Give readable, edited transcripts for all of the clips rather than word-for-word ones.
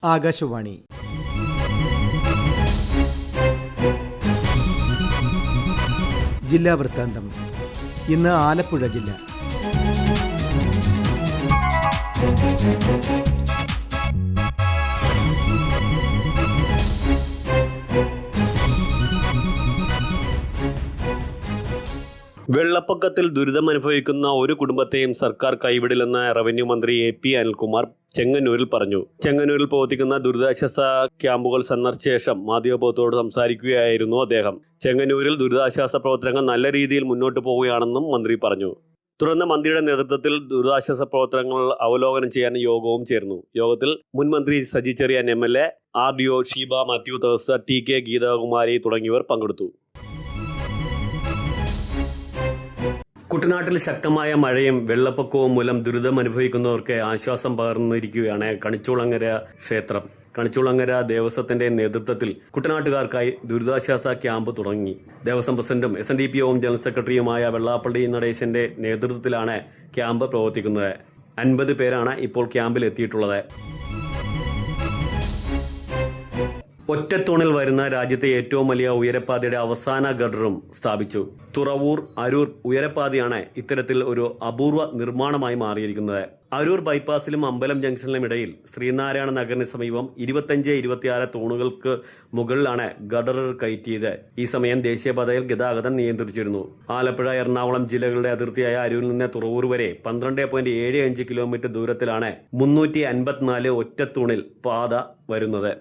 ആകാശവാണി. ജില്ലാ വൃത്താന്തം. ഇന്ന് ആലപ്പുഴ ജില്ല. വെള്ളപ്പൊക്കത്തിൽ ദുരിതമനുഭവിക്കുന്ന ഒരു കുടുംബത്തെയും സർക്കാർ കൈവിടില്ലെന്ന് റവന്യൂ മന്ത്രി AP അനിൽകുമാർ ചെങ്ങന്നൂരിൽ പറഞ്ഞു. ചെങ്ങന്നൂരിൽ പ്രവർത്തിക്കുന്ന ദുരിതാശ്വാസ ക്യാമ്പുകൾ സന്ദർശിച്ച ശേഷം മാധ്യമപ്രവർത്തകരോട് സംസാരിക്കുകയായിരുന്നു അദ്ദേഹം. ചെങ്ങന്നൂരിൽ ദുരിതാശ്വാസ പ്രവർത്തനങ്ങൾ നല്ല രീതിയിൽ മുന്നോട്ട് പോവുകയാണെന്നും മന്ത്രി പറഞ്ഞു. തുടർന്ന് മന്ത്രിയുടെ നേതൃത്വത്തിൽ ദുരിതാശ്വാസ പ്രവർത്തനങ്ങൾ അവലോകനം ചെയ്യാൻ യോഗവും ചേർന്നു. യോഗത്തിൽ മുൻ മന്ത്രി Saji Cherian MLA, RDO Sheeba Mathew തേഴ്സ, TK Geethakumari തുടങ്ങിയവർ പങ്കെടുത്തു. കുട്ടനാട്ടിൽ ശക്തമായ മഴയും വെള്ളപ്പൊക്കവും മൂലം ദുരിതമനുഭവിക്കുന്നവർക്ക് ആശ്വാസം പകർന്നിരിക്കുകയാണ് കണിച്ചുകുളങ്ങര ക്ഷേത്രം. കണിച്ചുകുളങ്ങര ദേവസ്വത്തിന്റെ നേതൃത്വത്തിൽ കുട്ടനാട്ടുകാർക്കായി ദുരിതാശ്വാസ ക്യാമ്പ് തുടങ്ങി. ദേവസ്വം പ്രസിഡന്റും SNDP യോഗം ജനറൽ സെക്രട്ടറിയുമായ വെള്ളാപ്പള്ളി നടേശന്റെ നേതൃത്വത്തിലാണ് ക്യാമ്പ് പ്രവർത്തിക്കുന്നത്. 50 പേരാണ് ഇപ്പോൾ ക്യാമ്പിൽ എത്തിയിട്ടുള്ളത്. ഒറ്റത്തൂണിൽ വരുന്ന രാജ്യത്തെ ഏറ്റവും വലിയ ഉയരപ്പാതയുടെ അവസാന ഗഡറും സ്ഥാപിച്ചു. തുറവൂർ അരൂർ ഉയരപ്പാതയാണ് ഇത്തരത്തിൽ ഒരു അപൂർവ നിർമ്മാണമായി മാറിയിരിക്കുന്നത്. അരൂർ ബൈപ്പാസിലും അമ്പലം ജംഗ്ഷനിലും ഇടയിൽ ശ്രീനാരായണ നഗറിന് സമീപം 25-26 തൂണുകൾക്ക് മുകളിലാണ് ഗഡറുകൾ കയറ്റിയത്. ഈ സമയം ദേശീയപാതയിൽ ഗതാഗതം നിയന്ത്രിച്ചിരുന്നു. ആലപ്പുഴ, എറണാകുളം ജില്ലകളുടെ അതിർത്തിയായ അരൂരിൽ നിന്ന് തുറവൂർ വരെ 12.75 കിലോമീറ്റർ ദൂരത്തിലാണ് 354 ഒറ്റത്തൂണിൽ പാത വരുന്നത്.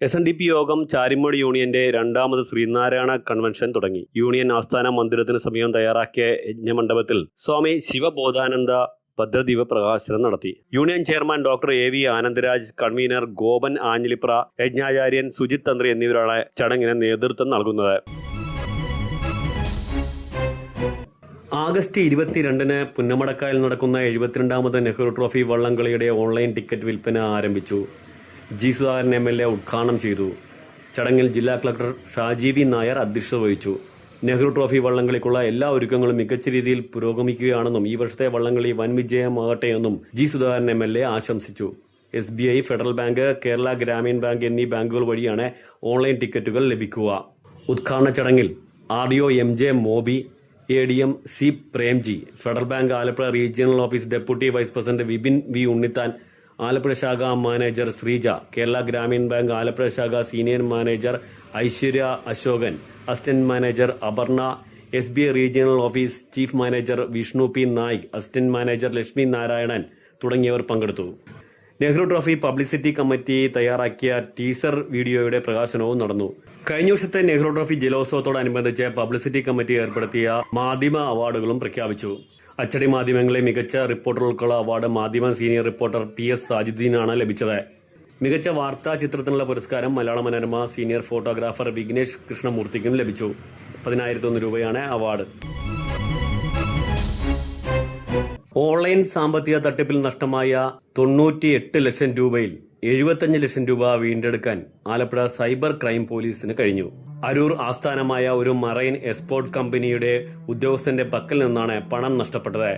SNDP യോഗം ചാരിമോട് യൂണിയന്റെ 2ാമത് ശ്രീനാരായണ കൺവെൻഷൻ തുടങ്ങി. യൂണിയൻ ആസ്ഥാന മന്ദിരത്തിന് സമീപം തയ്യാറാക്കിയ യജ്ഞമണ്ഡപത്തിൽ സ്വാമി ശിവബോധാനന്ദ ഭദ്രദീപ പ്രകാശനം നടത്തി. Union chairman doctor AV Anandaraj, convener Gopan Anjilipra, യജ്ഞാചാര്യൻ സുജിത് തന്ത്രി എന്നിവരാണ് ചടങ്ങിന് നേതൃത്വം നൽകുന്നത്. ആഗസ്റ്റ് 22-ന് പുന്നമടക്കായിൽ നടക്കുന്ന 72ാമത് നെഹ്റു ട്രോഫി വള്ളംകളിയുടെ ഓൺലൈൻ ടിക്കറ്റ് വിൽപ്പന ആരംഭിച്ചു. G. സുധാകരൻ MLA ഉദ്ഘാടനം ചെയ്തു. ചടങ്ങിൽ ജില്ലാ കളക്ടർ ഷാജി V. നായർ അധ്യക്ഷത വഹിച്ചു. നെഹ്റു ട്രോഫി വള്ളംകളിക്കുള്ള എല്ലാ ഒരുക്കങ്ങളും മികച്ച രീതിയിൽ പുരോഗമിക്കുകയാണെന്നും ഈ വർഷത്തെ വള്ളംകളി വൻ വിജയമാകട്ടെയെന്നും G. സുധാകരൻ MLA ആശംസിച്ചു. SBI, Federal Bank, Kerala Gramin Bank എന്നീ ബാങ്കുകൾ വഴിയാണ് ഓൺലൈൻ ടിക്കറ്റുകൾ ലഭിക്കുക. ഉദ്ഘാടന ചടങ്ങിൽ RDO MJ Mobi, ADM C. Premji, Federal Bank Alappuzha regional office deputy vice president Vipin V. Unnithan, Alappuzha ശാഖ മാനേജർ ശ്രീജ, കേരള ഗ്രാമീൺ ബാങ്ക് ആലപ്പുഴ ശാഖ senior manager Aishwarya Ashokan, assistant manager Aparna, SBI regional office chief manager Vishnu P. Naik, assistant manager Lakshmi Narayanan തുടങ്ങിയവർ പങ്കെടുത്തു. നെഹ്റു ട്രോഫി പബ്ലിസിറ്റി കമ്മിറ്റി തയ്യാറാക്കിയ ടീസർ വീഡിയോയുടെ പ്രകാശനവും നടന്നു. കഴിഞ്ഞ വർഷത്തെ നെഹ്റു ട്രോഫി ജലോത്സവത്തോടനുബന്ധിച്ച് പബ്ലിസിറ്റി കമ്മിറ്റി ഏർപ്പെടുത്തിയ മാധ്യമ അവാർഡുകളും പ്രഖ്യാപിച്ചു. അച്ചടി മാധ്യമങ്ങളെ മികച്ച റിപ്പോർട്ടറുകൾക്കുള്ള അവാർഡ് മാധ്യമ സീനിയർ റിപ്പോർട്ടർ PS സാജിദ്ദീനാണ് ലഭിച്ചത്. മികച്ച വാർത്താ ചിത്രത്തിനുള്ള പുരസ്കാരം മലയാള മനോരമ സീനിയർ ഫോട്ടോഗ്രാഫർ വിഘ്നേഷ് കൃഷ്ണമൂർത്തിക്കും ലഭിച്ചു. 10,001 രൂപയാണ് അവാർഡ്. ഓൺലൈൻ സാമ്പത്തിക തട്ടിപ്പിൽ നഷ്ടമായ 98 ലക്ഷം രൂപയിൽ 75 ലക്ഷം രൂപ വീണ്ടെടുക്കാൻ ആലപ്പുഴ സൈബർ ക്രൈം പോലീസിന് കഴിഞ്ഞു. അരൂർ ആസ്ഥാനമായ ഒരു മറൈൻ എക്സ്പോർട്ട് കമ്പനിയുടെ ഉദ്യോഗസ്ഥന്റെ പക്കൽ നിന്നാണ് പണം നഷ്ടപ്പെട്ടത്.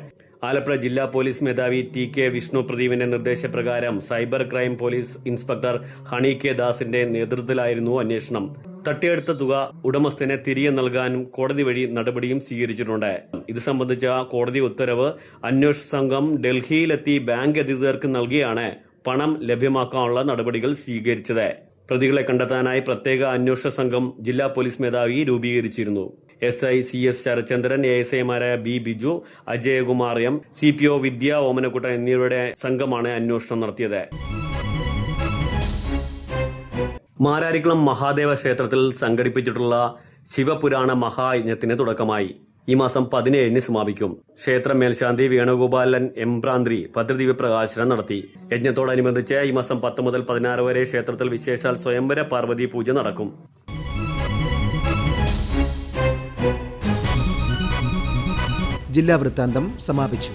ആലപ്പുഴ ജില്ലാ പോലീസ് മേധാവി TK വിഷ്ണു പ്രദീപിന്റെ നിർദ്ദേശപ്രകാരം cyber crime police inspector honey K. ദാസിന്റെ നേതൃത്വത്തിലായിരുന്നു അന്വേഷണം. തട്ടിയെടുത്ത തുക ഉടമസ്ഥനെ തിരികെ നൽകാനും കോടതി വഴി നടപടിയും സ്വീകരിച്ചിട്ടുണ്ട്. ഇത് സംബന്ധിച്ച കോടതി ഉത്തരവ് അന്വേഷണ സംഘം ഡൽഹിയിലെത്തി ബാങ്ക് അധികൃതർക്ക് നൽകിയാണ് പണം ലഭ്യമാക്കാനുള്ള നടപടികൾ സ്വീകരിച്ചത്. പ്രതികളെ കണ്ടെത്താനായി പ്രത്യേക അന്വേഷണ സംഘം ജില്ലാ പോലീസ് മേധാവി രൂപീകരിച്ചിരുന്നു. SI CS Sarachandran, ASIമാരായ B. Biju, Ajayakumar M, CPO വിദ്യ ഓമനക്കുട്ട എന്നിവരുടെ സംഘമാണ് അന്വേഷണം നടത്തിയത്. മാരാരിക്കുളം മഹാദേവ ക്ഷേത്രത്തിൽ സംഘടിപ്പിച്ചിട്ടുള്ള ശിവപുരാണ മഹായജ്ഞത്തിന് തുടക്കമായി. ഈ മാസം 17-ന് സമാപിക്കും. ക്ഷേത്ര മേൽശാന്തി വേണുഗോപാലൻ എംബ്രാന്തി ഭദ്രദീപ പ്രകാശനം നടത്തി. യജ്ഞത്തോടനുബന്ധിച്ച് ഈ മാസം 10 മുതൽ 16 വരെ ക്ഷേത്രത്തിൽ വിശേഷാൽ സ്വയംവര പാർവതി പൂജ നടക്കും. ജില്ലാ വൃത്താന്തം സമാപിച്ചു.